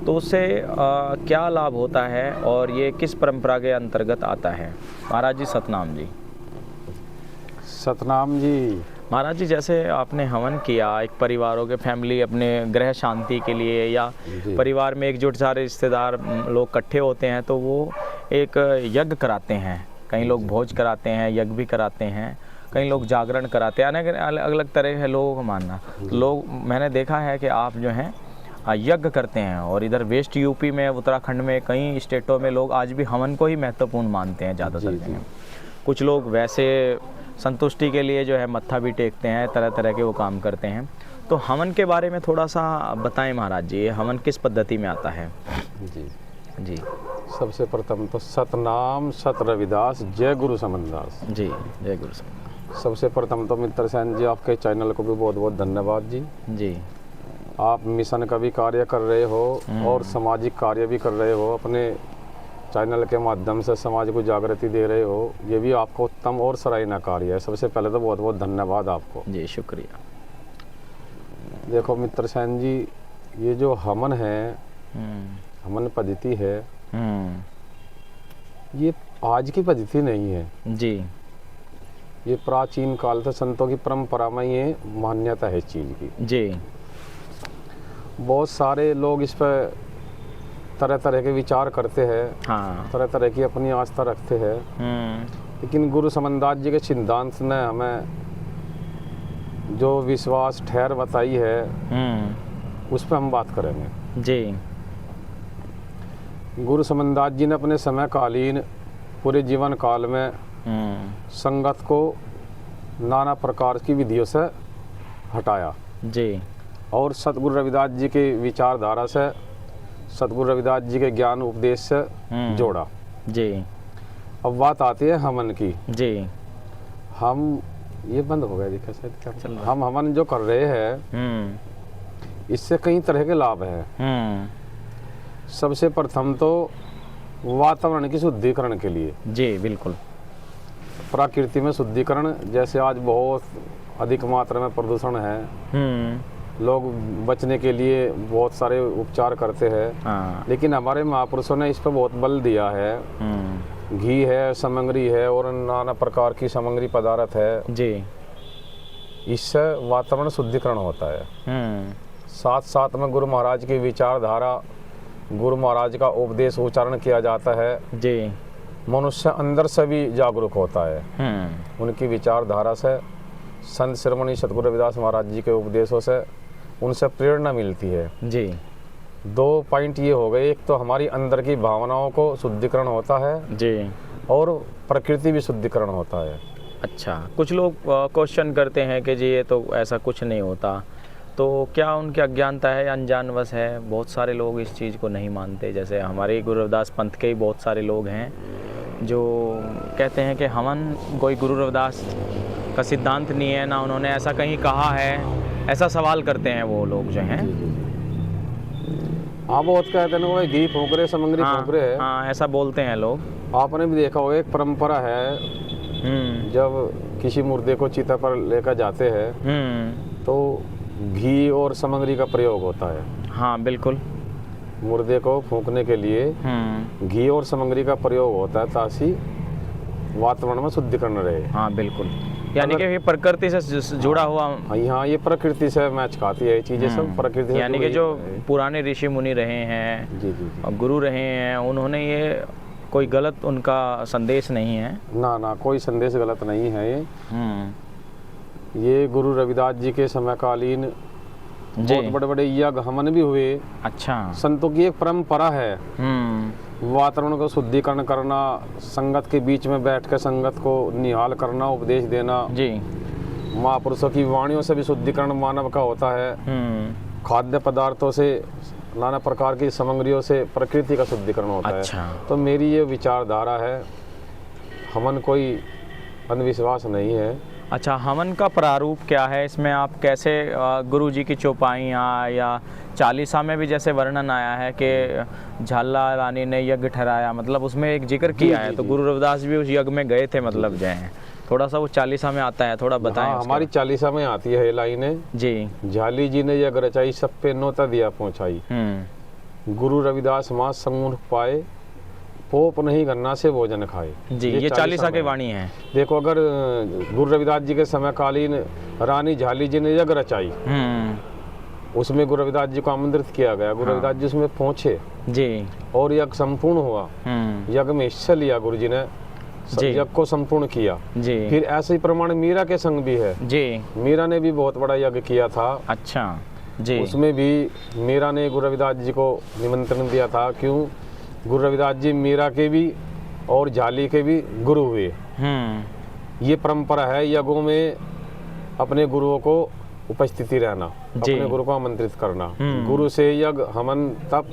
तो उससे क्या लाभ होता है और ये किस परंपरा के अंतर्गत आता है? महाराज जी सतनाम जी। सतनाम जी। महाराज जी, जैसे आपने हवन किया एक परिवारों के फैमिली अपने ग्रह शांति के लिए, या परिवार में एकजुट सारे रिश्तेदार लोग इकट्ठे होते हैं तो वो एक यज्ञ कराते हैं। कई लोग भोज कराते हैं, यज्ञ भी कराते हैं, कई लोग जागरण कराते हैं, अलग अलग तरह है लोगों को मानना। लोग मैंने देखा है कि आप जो हैं यज्ञ करते हैं, और इधर वेस्ट यूपी में, उत्तराखंड में, कई स्टेटों में लोग आज भी हवन को ही महत्वपूर्ण मानते हैं ज़्यादातर जगह। कुछ लोग वैसे संतुष्टि के लिए जो है मत्था भी टेकते हैं, तरह तरह के वो काम करते हैं। तो हवन के बारे में थोड़ा सा बताएं महाराज जी, हवन किस पद्धति में आता है? जी जी। सबसे प्रथम तो सतनाम सत रविदास, जय गुरु समनदास जी। जय गुरु समनदास। सबसे प्रथम तो मित्र सेन जी, आपके चैनल को भी बहुत बहुत धन्यवाद जी। जी। आप मिशन का भी कार्य कर रहे हो और सामाजिक कार्य भी कर रहे हो, अपने चैनल के माध्यम से समाज को जागृति दे रहे हो। ये भी आपको उत्तम और सराहनीय कार्य है। सबसे पहले तो बहुत बहुत धन्यवाद आपको जी। शुक्रिया। देखो मित्र सेन जी, ये जो हवन है, हवन पद्धति है, ये आज की पद्धति नहीं है जी। ये प्राचीन काल से संतों की परंपरा में ये मान्यता है इस चीज़ की जी। बहुत सारे लोग इस पर तरह तरह के विचार करते हैं, हाँ। तरह तरह की अपनी आस्था रखते हैं। लेकिन गुरु समनदास जी के सिद्धांत ने हमें जो विश्वास ठहर बताई है, उस पर हम बात करेंगे जी। गुरु समनदास जी ने अपने समय कालीन पूरे जीवन काल में संगत को नाना प्रकार की विधियों से हटाया जी। और सतगुरु रविदास जी की विचारधारा से, सतगुरु रविदास जी के ज्ञान उपदेश से जोड़ा जी। अब बात आती है हवन की जी। हम ये बंद हो गया देखा शायद, हम हवन जो कर रहे हैं इससे कई तरह के लाभ हैं। सबसे प्रथम तो वातावरण की शुद्धिकरण के लिए जी। बिल्कुल। प्रकृति में शुद्धिकरण, जैसे आज बहुत अधिक मात्रा में प्रदूषण है, लोग बचने के लिए बहुत सारे उपचार करते हैं। हाँ। लेकिन हमारे महापुरुषों ने इस पर बहुत बल दिया है। घी है, सामग्री है और नाना प्रकार की सामग्री पदार्थ है जी। इससे वातावरण शुद्धिकरण होता है। साथ साथ में गुरु महाराज की विचारधारा, गुरु महाराज का उपदेश उच्चारण किया जाता है जी। मनुष्य अंदर से भी जागरूक होता है। उनकी विचारधारा से, संत शिरोमणि सतगुरु रविदास महाराज जी के उपदेशों से उनसे प्रेरणा मिलती है जी। 2 पॉइंट ये हो गए, एक तो हमारी अंदर की भावनाओं को शुद्धिकरण होता है जी, और प्रकृति भी शुद्धिकरण होता है। अच्छा, कुछ लोग क्वेश्चन करते हैं कि जी ये तो ऐसा कुछ नहीं होता, तो क्या उनकी अज्ञानता है या अनजानवश है? बहुत सारे लोग इस चीज़ को नहीं मानते। जैसे हमारे गुरु रविदास पंथ के ही बहुत सारे लोग हैं जो कहते हैं कि हवन कोई गुरु रविदास का सिद्धांत नहीं है, ना उन्होंने ऐसा कहीं कहा है, ऐसा सवाल करते हैं वो लोग जो हैं। आप बहुत कहते हैं वो घी फूंक रहे, समंगरी फूंक रहे हैं। हाँ, ऐसा बोलते हैं लोग। आपने भी देखा होगा, एक परंपरा है, जब किसी मुर्दे को चिता पर लेकर जाते हैं तो घी और समंगरी का प्रयोग होता है। हाँ बिल्कुल, मुर्दे को फूंकने के लिए घी और समंगरी का प्रयोग होता है ताकि वातावरण में शुद्धिकरण रहे। हाँ बिल्कुल, यानी कि ये प्रकृति से जुड़ा हुआ। हाँ, ये प्रकृति से मैच खाती है, ये चीजें सब प्रकृति से। यानी कि जो पुराने ऋषि मुनि रहे हैं, जी जी जी, गुरु रहे हैं, उन्होंने ये कोई गलत उनका संदेश नहीं है। ना ना, कोई संदेश गलत नहीं है। ये गुरु रविदास जी के समकालीन बहुत बड़े बड़े यज्ञ हवन भी हुए। अच्छा, संतों की एक परंपरा है वातावरण को शुद्धिकरण करना, संगत के बीच में बैठ कर संगत को निहाल करना, उपदेश देना जी। महापुरुषों की वाणियों से भी शुद्धिकरण मानव का होता है। खाद्य पदार्थों से, नाना प्रकार की सामग्रियों से प्रकृति का शुद्धिकरण होता है। तो मेरी ये विचारधारा है, हवन कोई अंधविश्वास नहीं है। अच्छा, हवन का प्रारूप क्या है इसमें? आप कैसे गुरु जी की चौपाइयाँ या चालीसा में भी जैसे वर्णन आया है कि झाला रानी ने यज्ञ ठहराया, मतलब उसमें एक जिक्र किया है, तो गुरु रविदास भी उस यज्ञ में गए थे, मतलब जो है थोड़ा सा वो चालीसा में आता है, थोड़ा बताएं। हाँ, हमारी चालीसा में आती है लाइनें जी। झाली जी ने यज्ञ रचाई, सब पे नोता दिया पहुँचाई। गुरु रविदास माँ समूह पाए, पोप नहीं गन्ना से भोजन खाए। जी, ये चालीसा की वाणी है। देखो, अगर गुरु रविदास जी के समकालीन रानी झाली जी ने यज्ञ रचाई, उसमें गुरु रविदास जी को आमंत्रित किया गया, गुरु रविदास जी उसमें पहुंचे जी, और यज्ञ संपूर्ण हुआ। यज्ञ में हिस्सा लिया गुरु जी ने, यज्ञ को संपूर्ण किया जी। फिर ऐसे ही प्रमाण मीरा के संग भी है जी। मीरा ने भी बहुत बड़ा यज्ञ किया था। अच्छा जी। उसमें भी मीरा ने गुरु रविदास जी को निमंत्रण दिया था। क्यों? गुरु रविदास जी मीरा के भी और झाली के भी गुरु हुए। ये परंपरा है यज्ञों में अपने गुरुओं को उपस्थिति रहना, अपने गुरु को आमंत्रित करना। गुरु से यज्ञ हवन तप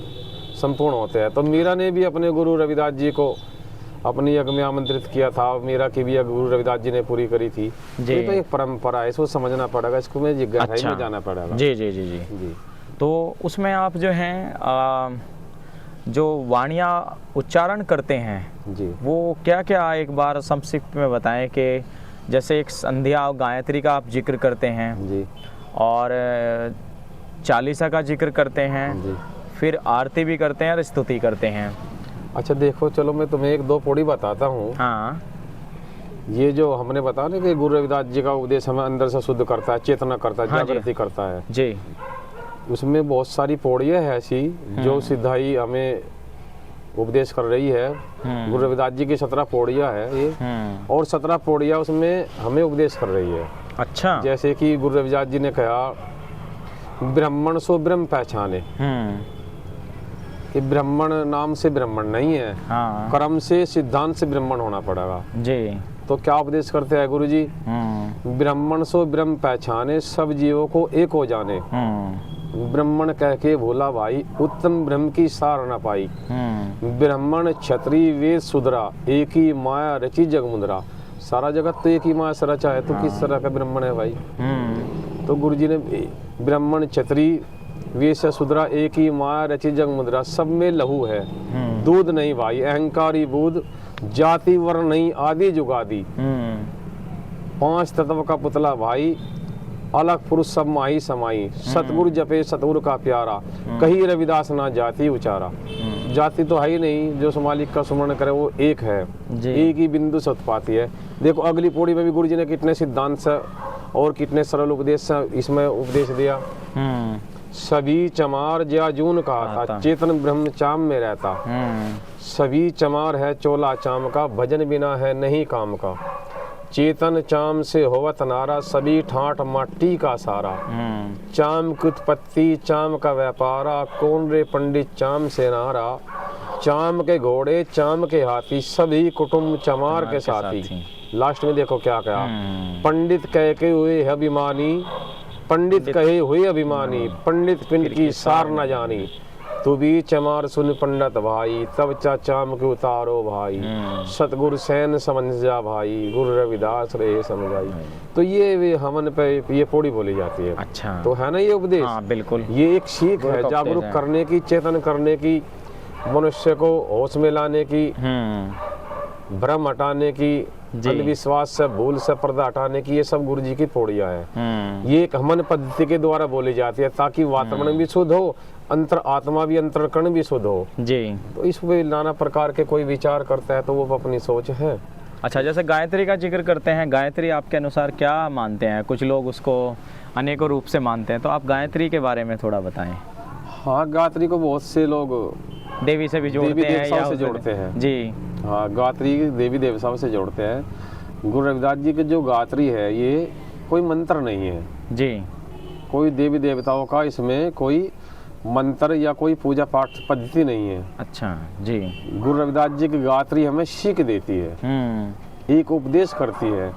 संपूर्ण होते हैं। तो मीरा ने भी अपने गुरु रविदास जी को अपने यज्ञ में आमंत्रित किया था। मीरा की भी यज्ञ गुरु रविदास जी ने पूरी करी थी। ये तो एक परंपरा है, इसको समझना पड़ेगा, इसको में गहराई में जाना पड़ेगा। जी जी जी जी जी। तो उसमें आप जो हैं जो वाणियाँ उच्चारण करते हैं जी, वो क्या क्या एक बार संक्षिप्त में बताएं। कि जैसे एक संध्या और गायत्री का आप जिक्र करते हैं जी, और चालीसा का जिक्र करते हैं जी, फिर आरती भी करते हैं और स्तुति करते हैं। अच्छा देखो, चलो मैं तुम्हें एक दो पौड़ी बताता हूँ। हाँ, ये जो हमने बताया ना कि गुरु रविदास जी का उपदेश हमें अंदर से शुद्ध करता है, चेतना करता है, हाँ, जागृति करता है जी। उसमें बहुत सारी पौड़ियाँ हैं ऐसी जो सिद्धाई हमें उपदेश कर रही है। गुरु रविदास जी की 17 पौड़ियाँ है ये, और 17 पौड़ियाँ उसमें हमें उपदेश कर रही है। अच्छा। जैसे कि गुरु रविदास जी ने कहा, ब्राह्मण सो ब्रह्म पहचाने, कि ब्राह्मण नाम से ब्राह्मण नहीं है, हाँ, कर्म से सिद्धांत से ब्राह्मण होना पड़ेगा जी। तो क्या उपदेश करते हैं गुरु जी? ब्राह्मण सो ब्रह्म पहचाने, सब जीवों को एक हो जाने। ब्राह्मण कह के भोला भाई, उत्तम ब्रह्म की सार न पाई। ब्राह्मण क्षत्रिय वेद शूद्रा, एक ही माया रची जगमुद्रा। सारा जगत तो एक ही माया से रचा है, तो किस तरह का ब्राह्मण है भाई? तो गुरु जी ने ब्राह्मण क्षत्रिय वेद शूद्रा, एक ही माया रची जगमुद्रा, सब में लहू है, दूध नहीं भाई, अहंकारी बुध, जाति वर्ण नहीं, आदि जुगादि। 5 तत्व का पुतला भाई, अलग पुरुष सब माही समाई। सतगुरु जपे सतगुरु का प्यारा, कही रविदास ना जाति उचारा। जाति तो है ही नहीं, जो मालिक का सुमरण करे वो एक है, एक ही बिंदु से उत्पाती है। देखो अगली पौड़ी में भी गुरु जी ने कितने सिद्धांत से और कितने सरल उपदेश से इसमें उपदेश दिया। सभी चमार ज्याजून कहा था, चेतन ब्रह्म चाम में रहता। सभी चमार है चोला चाम का, भजन बिना है नहीं काम का। चेतन चाम से होवत नारा, सभी ठाठ माटी का सारा। चाम की उत्पत्ति चाम का व्यापारा, कौन रे पंडित चाम से नारा। चाम के घोड़े चाम के हाथी, सभी कुटुंब चमार के साथी। लास्ट में देखो क्या कहा, पंडित कह के हुए अभिमानी, पंडित कहे हुए अभिमानी, पंडित पिंड की सार न जानी। तू भी चमार सुन पंडित भाई, तब चाम के उतारो भाई। सतगुरु सैन समझ जा भाई, गुरु रविदास रहे समझाई। तो ये हवन पे ये पौड़ी बोली जाती है। अच्छा, तो है ना ये उपदेश। हाँ, बिल्कुल। ये एक सीख है जागरूक करने की, चेतन करने की, मनुष्य को होश में लाने की, भ्रम हटाने की, अंधविश्वास से भूल से पर्दा हटाने की। ये सब गुरु जी की पौड़ियाँ हैं। ये एक हमन पद्धति के द्वारा बोली जाती है ताकि वातावरण भी शुद्ध हो, अंतर आत्मा भी, अंतरकरण भी शुद्ध हो जी। तो इस पे नाना प्रकार के कोई विचार करता है तो वो अपनी सोच है। अच्छा, जैसे गायत्री का जिक्र करते हैं, गायत्री आपके अनुसार क्या मानते हैं? कुछ लोग उसको अनेकों रूप से मानते हैं, तो आप गायत्री के बारे में थोड़ा बताएं। हाँ, गायत्री को बहुत से लोग देवी से भी जोड़ते हैं या से जोड़ते हैं जी। हाँ, गायत्री देवी देवताओं से जोड़ते हैं। गुरु रविदास जी की जो गायत्री है ये कोई मंत्र नहीं है जी, कोई देवी देवताओं का इसमें कोई मंत्र या कोई पूजा पाठ पद्धति नहीं है। अच्छा जी। गुरु रविदास जी की गायत्री हमें सीख देती है, एक उपदेश करती है।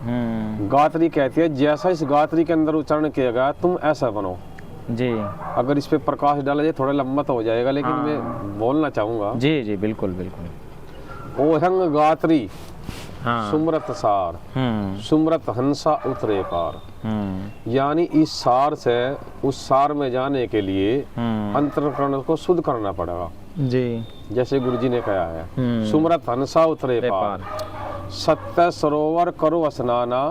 गायत्री कहती है जैसा इस गायत्री के अंदर उच्चारण किया गया तुम ऐसा बनो जी। अगर इस पे प्रकाश डाला जाए थोड़ा लंबा तो हो जाएगा, लेकिन मैं बोलना चाहूंगा जी जी बिल्कुल बिल्कुल। ओहंग गायत्री सुमरत सार, सुमरत हंसा उतरे पार। यानी इस सार से उस सार में जाने के लिए अंतःकरण को शुद्ध करना पड़ेगा जी। जैसे गुरु जी ने कहा है, सुमरत हंसा उतरे पार, सत्य सरोवर करो स्नाना।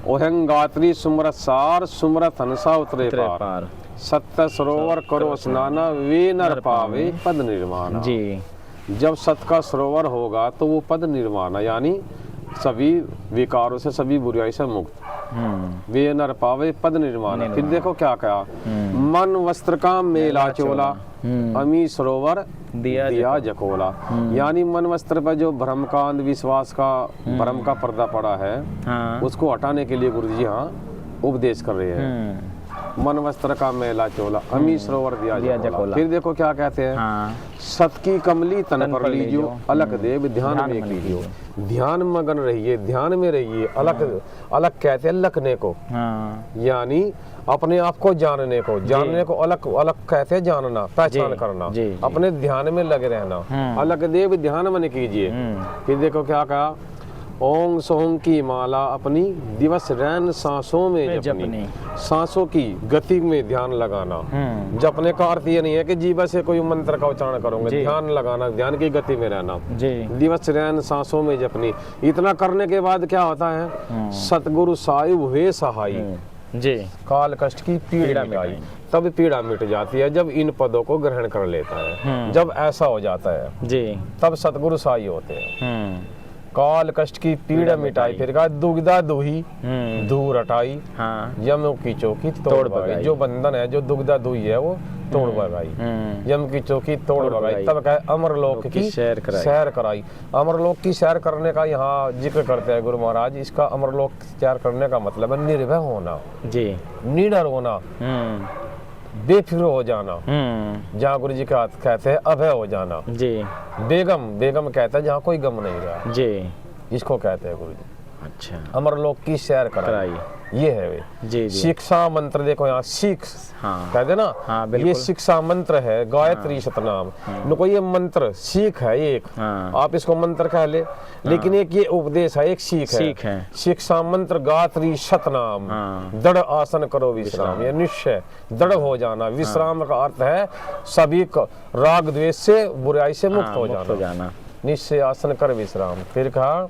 ओहंग गायत्री सुमरत सार, सुमरत हंसा उतरे पार, सत्य सरोवर करो स्नाना। वे नर पावे पद निर्माण जी। जब सत का सरोवर होगा तो वो पद निर्माण, यानी सभी विकारों से, सभी बुराई से मुक्त। वे नर पावे पद निर्माण। फिर देखो क्या कहा, मन वस्त्र का मेला चोला, अमी सरोवर दिया जकोला। यानी मन वस्त्र पर जो भ्रम का, अंधविश्वास का, भ्रम का पर्दा पड़ा है उसको हटाने के लिए गुरु जी यहाँ उपदेश कर रहे हैं। मन वस्त्र का मेला चोला, अमी सरोवर दिया जकोला। फिर देखो क्या कहते हैं, सत की कमली तन पर लीजियो, अलग देव ध्यान में कीजियो। ध्यान मगन रहिए, ध्यान में रहिए। अलग अलग कहते हैं लखने को, यानी अपने आप को जानने को, जानने को अलग अलग कहते हैं जानना, पहचान करना, अपने ध्यान में लगे रहना। अलग देव ध्यान मन कीजिए। फिर देखो क्या कहा, ओंग सोंग की माला अपनी, दिवस रैन सांसों में जपनी। सांसों की गति में ध्यान लगाना। जपने का अर्थ ये नहीं है कि जीवा से कोई मंत्र का उच्चारण करोगे, ध्यान लगाना, ध्यान की गति में रहना। दिवस रैन सांसों में जपनी। इतना करने के बाद क्या होता है, सतगुरु साहिब हुए सहाई जी। काल कष्ट की पीड़ा मिटाई, तब पीड़ा मिट जाती है जब इन पदों को ग्रहण कर लेता है। जब ऐसा हो जाता है जी, तब सतगुरु साई होते हैं। काल कष्ट की पीड़ा मिटाई, फिर कहा दुविधा दुही दूर हटाई। यम की चौकी तोड़ भगाई। जो बंधन है, जो दुविधा दुही है वो तोड़ भगाई। यम की चौकी तोड़ भगाई। तब कहे अमरलोक की सैर कराई। अमरलोक की सैर करने का यहाँ जिक्र करते हैं गुरु महाराज। इसका अमरलोक सैर करने का मतलब है निर्भय होना जी, निडर होना, बेफिक्र हो जाना। जहाँ गुरु जी का कहते हैं अभय हो जाना जी। बेगम कहता है जहाँ कोई गम नहीं रहा जी, इसको कहते हैं गुरु जी। अच्छा, अमरलोक की सैर कराई, ये है वे जी। शिक्षा मंत्र देखो यहाँ, सीख कहते ना, ये शिक्षा मंत्र है गायत्री सतनाम। देखो ये मंत्र सीख है एक, आप इसको मंत्र कह ले, लेकिन एक ये उपदेश है, एक सीख है। शिक्षा मंत्र गायत्री सतनाम, दृढ़ आसन करो विश्राम। ये निश्चय दृढ़ हो जाना। विश्राम का अर्थ है सभी राग द्वेष से, बुराई से मुक्त हो जाना। निश्चय आसन कर विश्राम। फिर कहा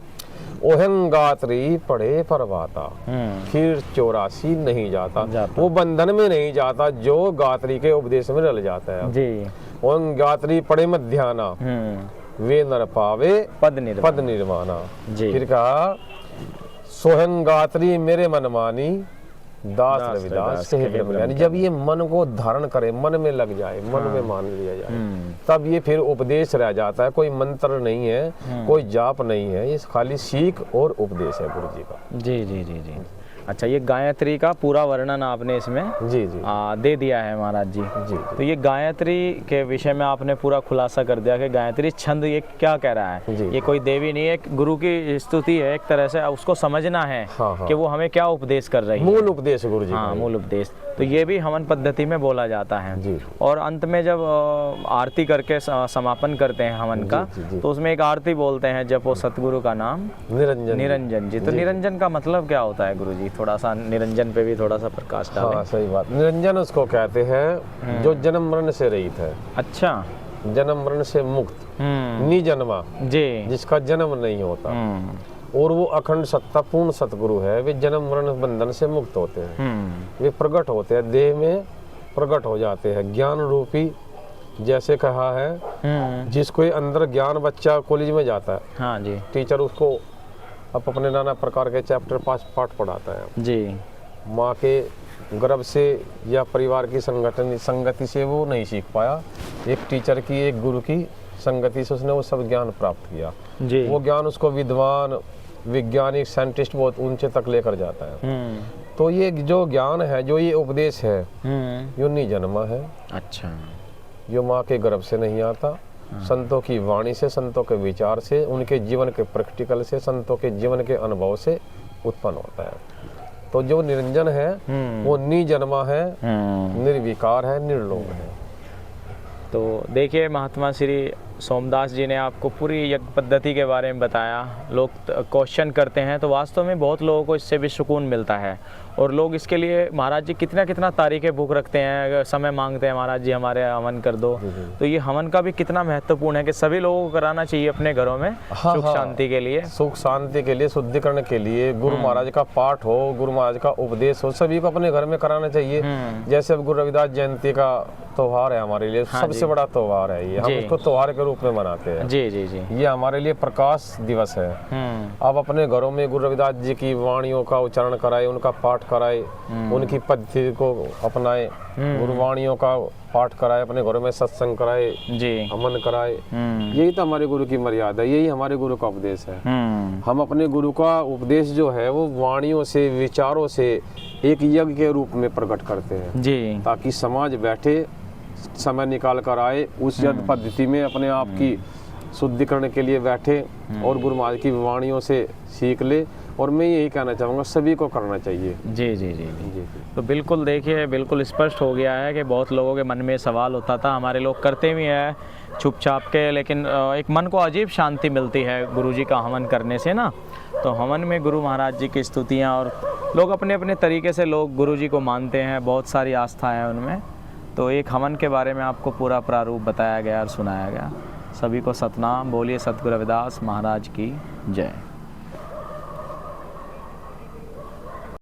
ओहंग गायत्री पढ़े परवाता, फिर 84 नहीं जाता। वो बंधन में नहीं जाता जो गायत्री के उपदेश में रल जाता है जी। ओहंग गायत्री पढ़े मत ध्याना, वे नर पावे पद निर्माणा। फिर कहा सोहंग गात्री मेरे मन मानी, दास रविदास रविदास कहे कहे ब्रह्म ज्ञानी। जब ये मन को धारण करे, मन में लग जाए, मन में मान लिया जाए, तब ये फिर उपदेश रह जाता है। कोई मंत्र नहीं है, कोई जाप नहीं है, ये खाली सीख और उपदेश है गुरु जी का। जी जी जी जी। अच्छा, ये गायत्री का पूरा वर्णन आपने इसमें जी जी दे दिया है महाराज जी। जी तो ये गायत्री के विषय में आपने पूरा खुलासा कर दिया कि गायत्री छंद ये क्या कह रहा है। जी। ये कोई देवी नहीं है, एक गुरु की स्तुति है एक तरह से। उसको समझना है हाँ, हाँ। कि वो हमें क्या उपदेश कर रही है। मूल उपदेश गुरु जी हाँ, का। मूल उपदेश। तो ये भी हवन पद्धति में बोला जाता है। जी। और अंत में जब आरती करके समापन करते हैं हवन का, जी। तो उसमें एक आरती बोलते हैं, जपो सतगुरु का नाम निरंजन। निरंजन जी। तो निरंजन का मतलब क्या होता है गुरु जी? थोड़ा सा निरंजन पे भी थोड़ा सा प्रकाश डालें। हाँ, सही बात। निरंजन उसको कहते हैं जो जन्म मरण से रहित है, अच्छा। जन्म मरण से मुक्त, निजन्मा, जी। जिसका जन्म नहीं होता, और वो अखंड सत्ता पूर्ण सतगुरु है। वे जन्म मरण बंधन से मुक्त होते हैं, वे प्रकट होते हैं, देह में प्रकट हो जाते हैं, ज्ञान रूपी। जैसे कहा है, जिसको ये अंदर ज्ञान, बच्चा कॉलेज में जाता है, हाँ जी टीचर उसको अब अपने नाना प्रकार के चैप्टर पाठ पढ़ाता है। जी। माँ के गर्भ से या परिवार की संगति से वो नहीं सीख पाया, एक टीचर की, एक गुरु की संगति से उसने वो सब ज्ञान प्राप्त किया। जी। वो ज्ञान उसको विद्वान, वैज्ञानिक, साइंटिस्ट बहुत ऊंचे तक लेकर जाता है। तो ये जो ज्ञान है, जो ये उपदेश है, यो नहीं जन्मा है। अच्छा। यो माँ के गर्भ से नहीं आता, संतों की वाणी से, संतों के विचार से, उनके जीवन के प्रैक्टिकल से, संतों के जीवन के अनुभव से उत्पन्न होता है। तो जो निरंजन है वो निजन्मा है, निर्विकार है, निर्लोभ है। तो देखिए, महात्मा श्री सोमदास जी ने आपको पूरी यज्ञ पद्धति के बारे में बताया। लोग क्वेश्चन करते हैं तो वास्तव में बहुत लोगों को इससे भी सुकून मिलता है, और लोग इसके लिए महाराज जी कितना तारीखें भूख रखते हैं, समय मांगते हैं, महाराज जी हमारे हवन कर दो। तो ये हवन का भी कितना महत्वपूर्ण है कि सभी लोगों को कराना चाहिए अपने घरों में, सुख शांति के लिए, सुख शांति के लिए, शुद्धिकरण के लिए। गुरु महाराज का पाठ हो, गुरु महाराज का उपदेश हो, सभी को अपने घर में कराना चाहिए। जैसे अब गुरु रविदास जयंती का त्योहार है हमारे लिए, सबसे बड़ा त्योहार है ये, हम उसको त्योहार के रूप में मनाते हैं। जी जी जी। ये हमारे लिए प्रकाश दिवस है। अब अपने घरों में गुरु रविदास जी की वाणियों का उच्चारण कराए, उनका पाठ कराए, उनकी पद्धति को अपनाए, गुरुवाणियों का पाठ कराए, अपने घरों में सत्संग कराए, जी, हवन कराए। यही तो हमारे गुरु की मर्यादा है, यही हमारे गुरु का उपदेश है। हम अपने गुरु का उपदेश जो है वो वाणियों से, विचारों से एक यज्ञ के रूप में प्रकट करते हैं जी, ताकि समाज बैठे, समय निकाल कर आए, उस यज्ञ पद्धति में अपने आप की शुद्धिकरण के लिए बैठे और गुरु महाराज की वाणियों से सीख ले। और मैं यही कहना चाहूँगा, सभी को करना चाहिए। जी जी जी जी। जी। तो बिल्कुल देखिए, बिल्कुल स्पष्ट हो गया है कि बहुत लोगों के मन में सवाल होता था, हमारे लोग करते भी हैं छुप छाप के, लेकिन एक मन को अजीब शांति मिलती है गुरुजी का हवन करने से ना। तो हवन में गुरु महाराज जी की स्तुतियाँ, और लोग अपने अपने तरीके से लोग गुरुजी को मानते हैं, बहुत सारी आस्था है उनमें। तो एक हवन के बारे में आपको पूरा प्रारूप बताया गया और सुनाया गया। सभी को सतनाम। बोलिए सतगुरु रविदास महाराज की जय।